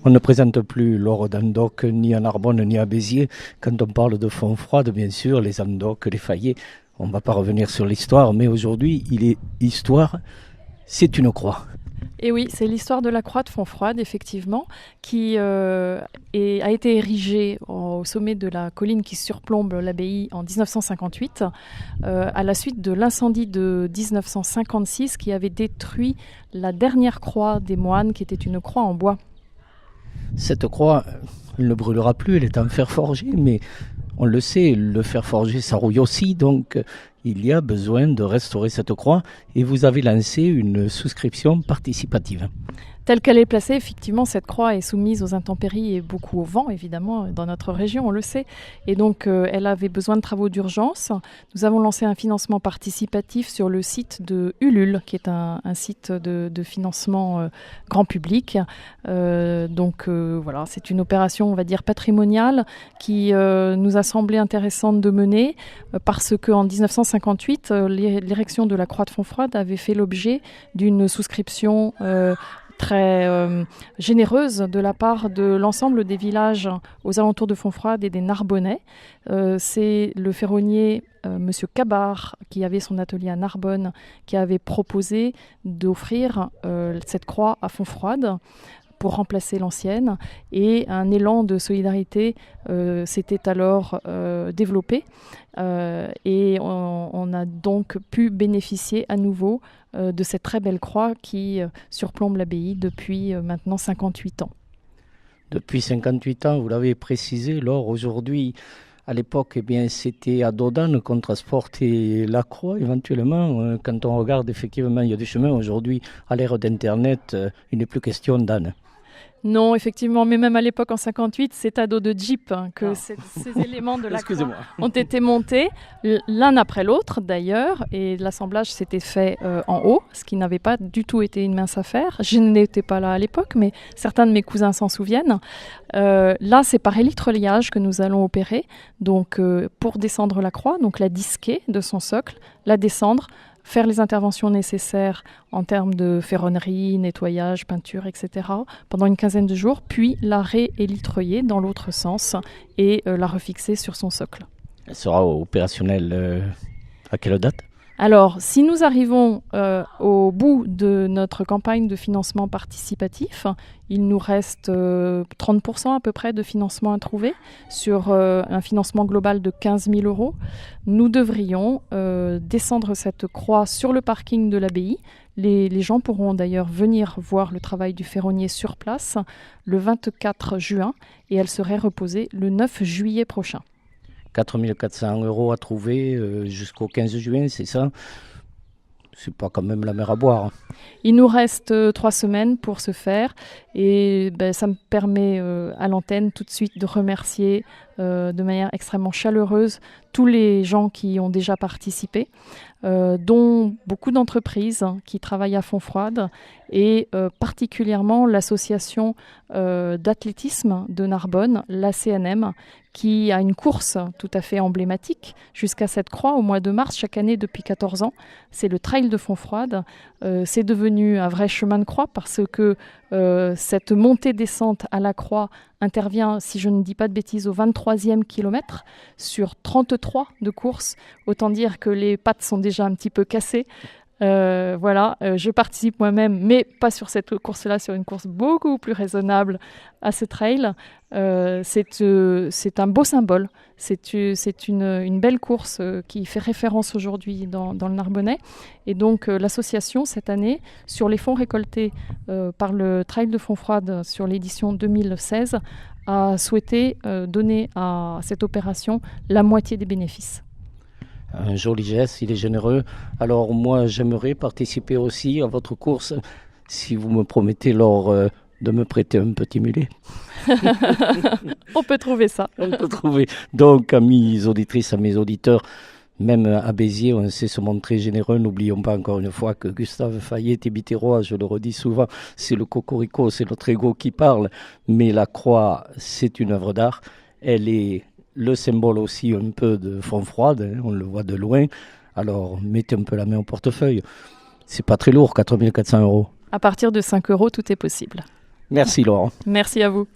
On ne présente plus l'or d'Andoc ni à Narbonne ni à Béziers. Quand on parle de Fontfroide, bien sûr, les Andoc, les Fayet, on ne va pas revenir sur l'histoire, mais aujourd'hui, il est histoire, c'est une croix. Et oui, c'est l'histoire de la croix de Fontfroide, effectivement, qui a été érigée au sommet de la colline qui surplombe l'abbaye en 1958, à la suite de l'incendie de 1956 qui avait détruit la dernière croix des moines, qui était une croix en bois. Cette croix, elle ne brûlera plus, elle est en fer forgé, mais on le sait, le fer forgé, ça rouille aussi, donc il y a besoin de restaurer cette croix et vous avez lancé une souscription participative. Telle qu'elle est placée, effectivement, cette croix est soumise aux intempéries et beaucoup au vent, évidemment, dans notre région, on le sait. Et donc, elle avait besoin de travaux d'urgence. Nous avons lancé un financement participatif sur le site de Ulule, qui est un site de financement grand public. Voilà, c'est une opération, on va dire, patrimoniale qui nous a semblé intéressante de mener parce qu'en 1958, l'érection de la croix de Fontfroide avait fait l'objet d'une souscription très généreuse de la part de l'ensemble des villages aux alentours de Fontfroide et des Narbonnais. C'est le ferronnier Monsieur Cabard, qui avait son atelier à Narbonne, qui avait proposé d'offrir cette croix à Fontfroide pour remplacer l'ancienne, et un élan de solidarité s'était alors développé et on a donc pu bénéficier à nouveau de cette très belle croix qui surplombe l'abbaye depuis maintenant 58 ans. Depuis 58 ans, vous l'avez précisé, Laure, aujourd'hui, à l'époque, eh bien, c'était à Dodane qu'on transportait la croix éventuellement. Quand on regarde, effectivement, il y a des chemins. Aujourd'hui, à l'ère d'Internet, il n'est plus question d'âne. Non, effectivement, mais même à l'époque, en 58, c'est à dos de Jeep que ces éléments de la croix ont été montés, l'un après l'autre d'ailleurs, et l'assemblage s'était fait en haut, ce qui n'avait pas du tout été une mince affaire. Je n'étais pas là à l'époque, mais certains de mes cousins s'en souviennent. Là, c'est par élytreliage que nous allons opérer, donc pour descendre la croix, donc la disquer de son socle, la descendre, faire les interventions nécessaires en termes de ferronnerie, nettoyage, peinture, etc. pendant une quinzaine de jours, puis la réélytroyer dans l'autre sens et la refixer sur son socle. Elle sera opérationnelle à quelle date ? Alors, si nous arrivons au bout de notre campagne de financement participatif, il nous reste 30% à peu près de financement à trouver sur un financement global de 15 000 €. Nous devrions descendre cette croix sur le parking de l'abbaye. Les gens pourront d'ailleurs venir voir le travail du ferronnier sur place le 24 juin et elle serait reposée le 9 juillet prochain. 4 400 € à trouver jusqu'au 15 juin, c'est ça ? C'est pas quand même la mer à boire. Il nous reste 3 semaines pour ce faire et ça me permet à l'antenne tout de suite de remercier de manière extrêmement chaleureuse tous les gens qui ont déjà participé, dont beaucoup d'entreprises qui travaillent à Fontfroide et particulièrement l'association d'athlétisme de Narbonne, l'ACNM, qui a une course tout à fait emblématique jusqu'à cette croix au mois de mars chaque année depuis 14 ans. C'est le Trail de Fontfroide. C'est devenu un vrai chemin de croix parce que cette montée-descente à la croix intervient, si je ne dis pas de bêtises, au 23e kilomètre sur 33 de course. Autant dire que les pattes sont déjà un petit peu cassées. Je participe moi-même, mais pas sur cette course-là, sur une course beaucoup plus raisonnable à ce trail. C'est un beau symbole. C'est une belle course qui fait référence aujourd'hui dans le Narbonnais. Et donc l'association, cette année, sur les fonds récoltés par le Trail de Fontfroide sur l'édition 2016, a souhaité donner à cette opération la moitié des bénéfices. Un joli geste, il est généreux. Alors moi, j'aimerais participer aussi à votre course, si vous me promettez, Laure, de me prêter un petit mulet. On peut trouver ça. On peut trouver. Donc, amis auditrices, amis auditeurs, même à Béziers, on sait se montrer généreux. N'oublions pas encore une fois que Gustave Fayet et Biterrois, je le redis souvent, c'est le cocorico, c'est notre ego qui parle. Mais la croix, c'est une œuvre d'art. Elle est le symbole aussi un peu de Fontfroide, on le voit de loin. Alors, mettez un peu la main au portefeuille. C'est pas très lourd, 4 400 €. À partir de 5 €, tout est possible. Merci Laurent. Merci à vous.